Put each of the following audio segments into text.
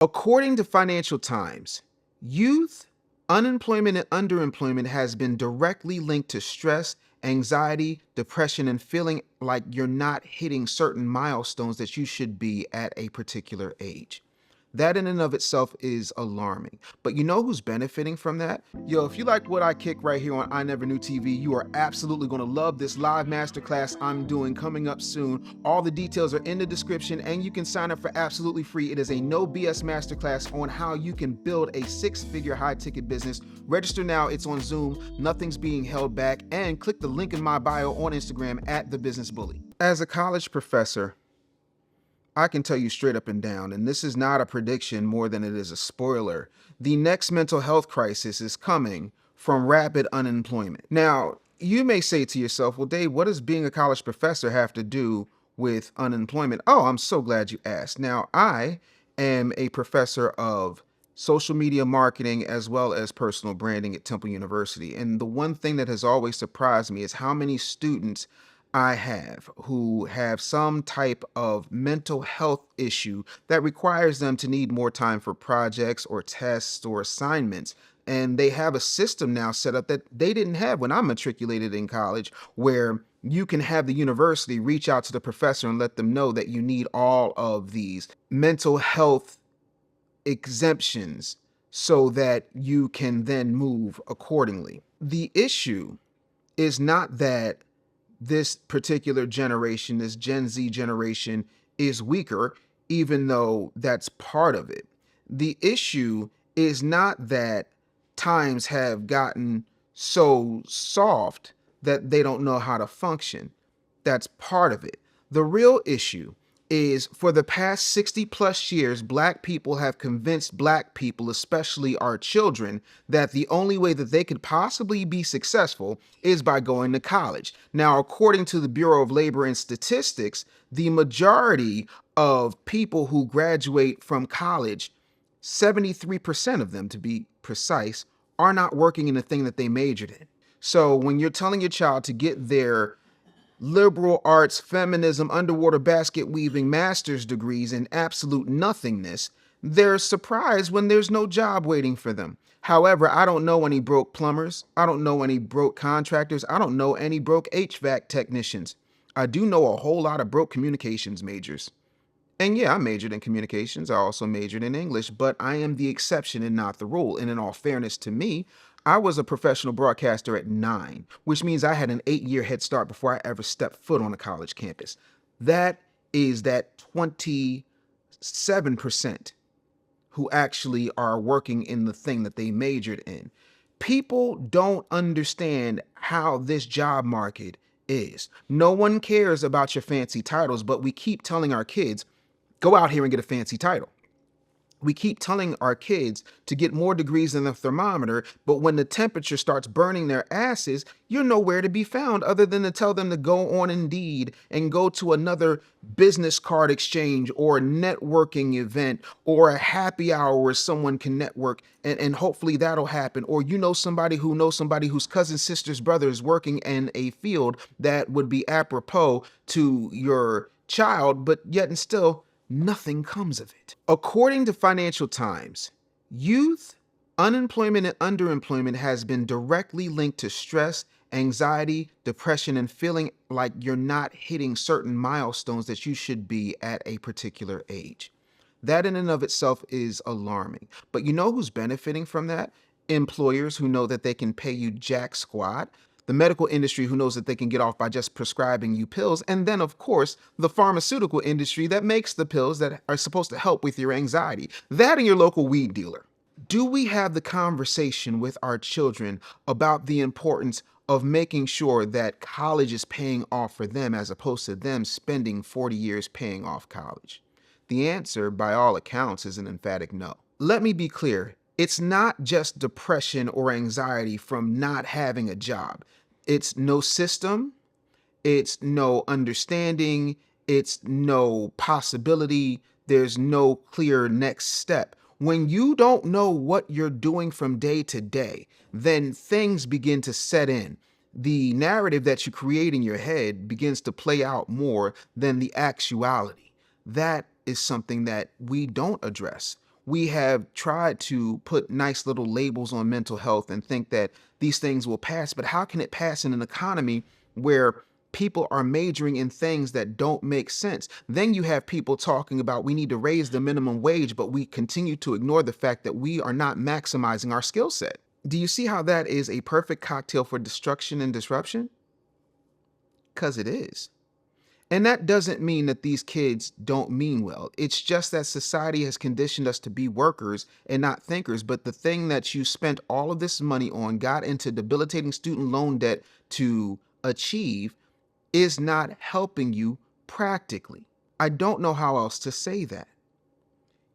According to Financial Times, youth unemployment and underemployment has been directly linked to stress, anxiety, depression, and feeling like you're not hitting certain milestones that you should be at a particular age. That in and of itself is alarming. But you know who's benefiting from that? Yo, if you like what I kick right here on I Never Knew TV, you are absolutely going to love this live masterclass I'm doing coming up soon. All the details are in the description and you can sign up for absolutely free. It is a no BS masterclass on how you can build a six-figure high-ticket business. Register now, it's on Zoom, nothing's being held back, and click the link in my bio on Instagram at The Business Bully. As a college professor, I can tell you straight up and down, and this is not a prediction more than it is a spoiler, the next mental health crisis is coming from rapid unemployment. Now, you may say to yourself, well, Dave, what does being a college professor have to do with unemployment? Oh, I'm so glad you asked. Now, I am a professor of social media marketing as well as personal branding at Temple University. And the one thing that has always surprised me is how many students I have who have some type of mental health issue that requires them to need more time for projects or tests or assignments. And they have a system now set up that they didn't have when I matriculated in college, where you can have the university reach out to the professor and let them know that you need all of these mental health exemptions so that you can then move accordingly. The issue is not that this particular generation, this Gen Z generation, is weaker, even though that's part of it. The issue is not that times have gotten so soft that they don't know how to function. That's part of it. The real issue is for the past 60 plus years, Black people have convinced Black people, especially our children, that the only way that they could possibly be successful is by going to college. Now, according to the Bureau of Labor and Statistics, the majority of people who graduate from college, 73% of them to be precise, are not working in the thing that they majored in. So when you're telling your child to get their liberal arts, feminism, underwater basket weaving master's degrees in absolute nothingness, they're surprised when there's no job waiting for them. However, I don't know any broke plumbers. I don't know any broke contractors. I don't know any broke HVAC technicians. I do know a whole lot of broke communications majors. And yeah, I majored in communications. I also majored in English, but I am the exception and not the rule. And in all fairness to me, I was a professional broadcaster at 9, which means I had an 8-year head start before I ever stepped foot on a college campus. That is that 27% who actually are working in the thing that they majored in. People don't understand how this job market is. No one cares about your fancy titles, but we keep telling our kids, go out here and get a fancy title. We keep telling our kids to get more degrees than the thermometer, but when the temperature starts burning their asses, you're nowhere to be found other than to tell them to go on Indeed and go to another business card exchange or a networking event or a happy hour where someone can network, and hopefully that'll happen. Or you know somebody who knows somebody whose cousin, sister's brother is working in a field that would be apropos to your child, but yet and still, nothing comes of it. According to Financial Times, youth unemployment and underemployment has been directly linked to stress, anxiety, depression, and feeling like you're not hitting certain milestones that you should be at a particular age. That in and of itself is alarming. But you know who's benefiting from that? Employers who know that they can pay you jack squat, the medical industry who knows that they can get off by just prescribing you pills, and then, of course, the pharmaceutical industry that makes the pills that are supposed to help with your anxiety. That and your local weed dealer. Do we have the conversation with our children about the importance of making sure that college is paying off for them as opposed to them spending 40 years paying off college? The answer, by all accounts, is an emphatic no. Let me be clear. It's not just depression or anxiety from not having a job. It's no system, it's no understanding, it's no possibility, there's no clear next step. When you don't know what you're doing from day to day, then things begin to set in. The narrative that you create in your head begins to play out more than the actuality. That is something that we don't address. We have tried to put nice little labels on mental health and think that these things will pass. But how can it pass in an economy where people are majoring in things that don't make sense? Then you have people talking about we need to raise the minimum wage, but we continue to ignore the fact that we are not maximizing our skill set. Do you see how that is a perfect cocktail for destruction and disruption? Because it is. And that doesn't mean that these kids don't mean well. It's just that society has conditioned us to be workers and not thinkers. But the thing that you spent all of this money on, got into debilitating student loan debt to achieve, is not helping you practically. I don't know how else to say that.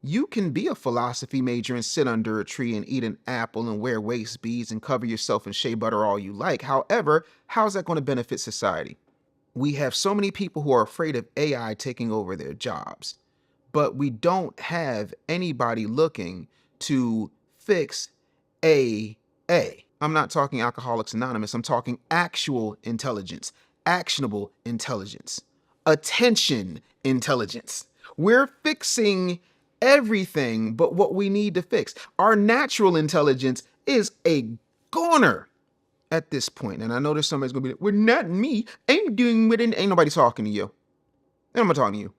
You can be a philosophy major and sit under a tree and eat an apple and wear waist beads and cover yourself in shea butter all you like. However, how's that going to benefit society? We have so many people who are afraid of AI taking over their jobs, but we don't have anybody looking to fix AA. I'm not talking Alcoholics Anonymous. I'm talking actual intelligence, actionable intelligence, attention intelligence. We're fixing everything but what we need to fix. Our natural intelligence is a goner at this point. And I know there's somebody's gonna be like, well, not me. I'm doing what ain't nobody talking to you. I'm not talking to you.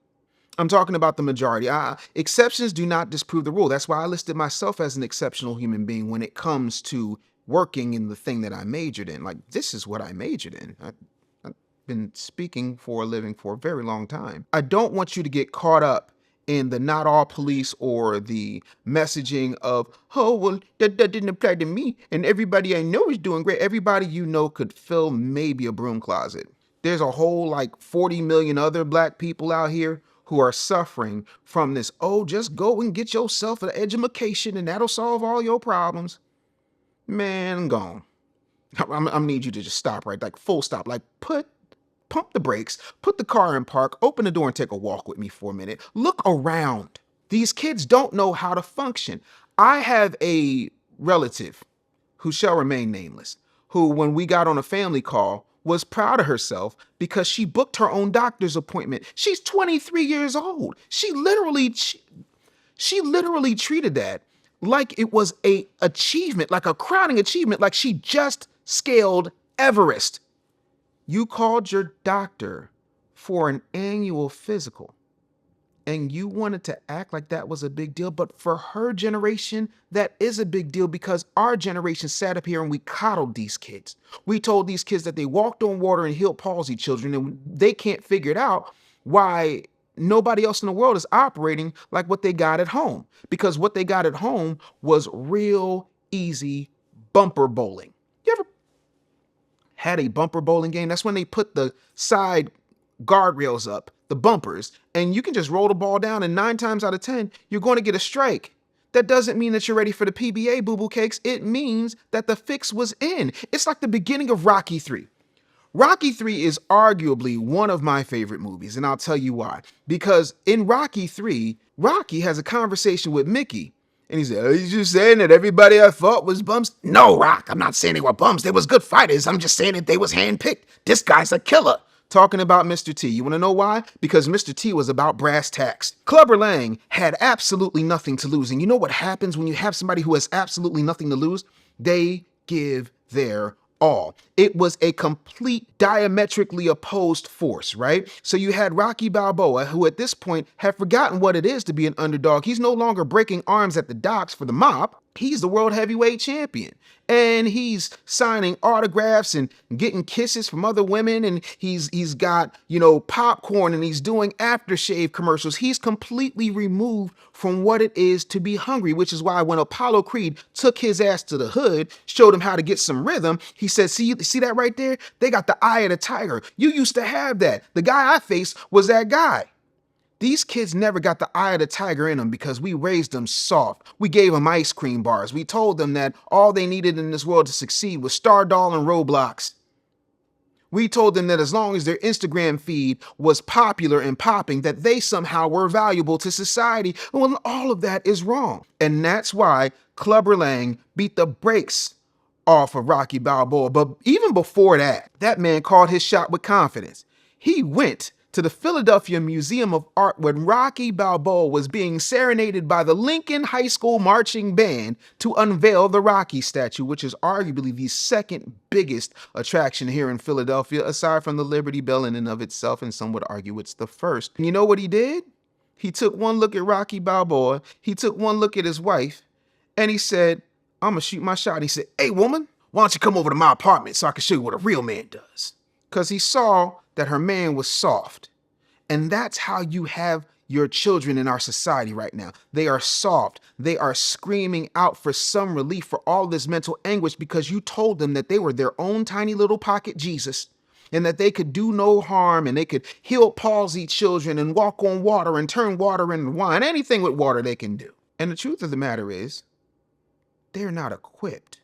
I'm talking about the majority. Exceptions do not disprove the rule. That's why I listed myself as an exceptional human being when it comes to working in the thing that I majored in. Like, this is what I majored in. I've been speaking for a living for a very long time. I don't want you to get caught up in the not all police or the messaging of, oh, well, that didn't apply to me. And everybody I know is doing great. Everybody you know could fill maybe a broom closet. There's a whole like 40 million other black people out here who are suffering from this, oh, just go and get yourself an education and that'll solve all your problems. Man, gone. I'm gonna need you to just stop, right? Like full stop. Like pump the brakes, put the car in park, open the door and take a walk with me for a minute. Look around. These kids don't know how to function. I have a relative who shall remain nameless, who, when we got on a family call, was proud of herself because she booked her own doctor's appointment. She's 23 years old. She literally treated that like it was a achievement, like a crowning achievement, like she just scaled Everest. You called your doctor for an annual physical and you wanted to act like that was a big deal. But for her generation, that is a big deal because our generation sat up here and we coddled these kids. We told these kids that they walked on water and healed palsy children, and they can't figure it out why nobody else in the world is operating like what they got at home. Because what they got at home was real easy bumper bowling. You ever had a bumper bowling game? That's when they put the side guardrails up, the bumpers, and you can just roll the ball down, and 9 times out of 10, you're going to get a strike. That doesn't mean that you're ready for the PBA, boo-boo cakes. It means that the fix was in. It's like the beginning of Rocky 3. Rocky 3 is arguably one of my favorite movies, and I'll tell you why. Because in Rocky 3, Rocky has a conversation with Mickey, and he said, are you just saying that everybody I fought was bums? No, Rock, I'm not saying they were bums. They was good fighters. I'm just saying that they was handpicked. This guy's a killer. Talking about Mr. T. You want to know why? Because Mr. T was about brass tacks. Clubber Lang had absolutely nothing to lose. And you know what happens when you have somebody who has absolutely nothing to lose? They give their all. It was a complete diametrically opposed force, right? So you had Rocky Balboa, who at this point had forgotten what it is to be an underdog. He's no longer breaking arms at the docks for the mob. He's the world heavyweight champion. And he's signing autographs and getting kisses from other women. And he's got, popcorn, and he's doing aftershave commercials. He's completely removed from what it is to be hungry, which is why when Apollo Creed took his ass to the hood, showed him how to get some rhythm, he said, see that right there? They got the eye of the tiger. You used to have that. The guy I faced was that guy. These kids never got the eye of the tiger in them because we raised them soft. We gave them ice cream bars. We told them that all they needed in this world to succeed was Stardoll and Roblox. We told them that as long as their Instagram feed was popular and popping, that they somehow were valuable to society. Well, all of that is wrong. And that's why Clubber Lang beat the brakes off of Rocky Balboa. But even before that, that man called his shot with confidence. He went to the Philadelphia Museum of Art when Rocky Balboa was being serenaded by the Lincoln High School Marching Band to unveil the Rocky statue, which is arguably the second biggest attraction here in Philadelphia, aside from the Liberty Bell in and of itself, and some would argue it's the first. And you know what he did? He took one look at Rocky Balboa, he took one look at his wife, and he said, I'm gonna shoot my shot. He said, hey woman, why don't you come over to my apartment so I can show you what a real man does? Because he saw that her man was soft. And that's how you have your children in our society right now. They are soft. They are screaming out for some relief for all this mental anguish because you told them that they were their own tiny little pocket Jesus and that they could do no harm and they could heal palsied children and walk on water and turn water into wine. Anything with water they can do. And the truth of the matter is, they're not equipped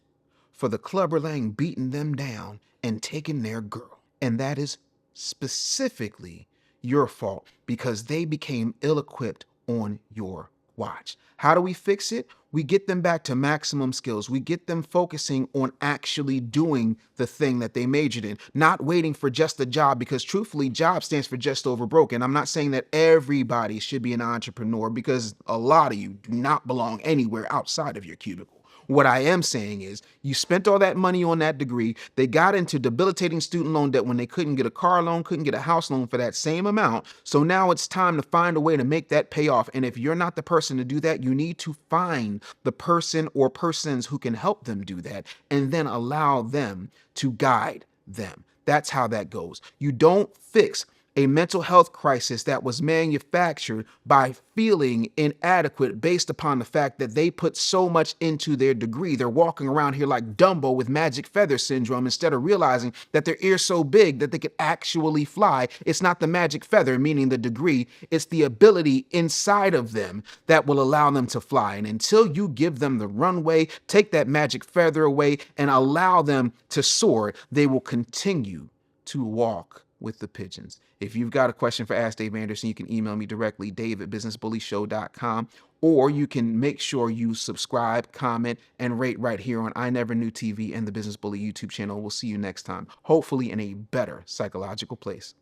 for the Clubber Lang beating them down and taking their girl. And that is specifically your fault because they became ill-equipped on your watch. How do we fix it? We get them back to maximum skills. We get them focusing on actually doing the thing that they majored in, not waiting for just a job, because truthfully, job stands for just over broke. And I'm not saying that everybody should be an entrepreneur, because a lot of you do not belong anywhere outside of your cubicle. What I am saying is you spent all that money on that degree. They got into debilitating student loan debt when they couldn't get a car loan, couldn't get a house loan for that same amount. So now it's time to find a way to make that pay off. And if you're not the person to do that, you need to find the person or persons who can help them do that and then allow them to guide them. That's how that goes. You don't fix a mental health crisis that was manufactured by feeling inadequate based upon the fact that they put so much into their degree. They're walking around here like Dumbo with magic feather syndrome instead of realizing that their ear's so big that they could actually fly. It's not the magic feather, meaning the degree. It's the ability inside of them that will allow them to fly. And until you give them the runway, take that magic feather away and allow them to soar, they will continue to walk with the pigeons. If you've got a question for Ask Dave Anderson, you can email me directly, dave@businessbullyshow.com, or you can make sure you subscribe, comment, and rate right here on I Never Knew TV and the Business Bully YouTube channel. We'll see you next time, hopefully in a better psychological place.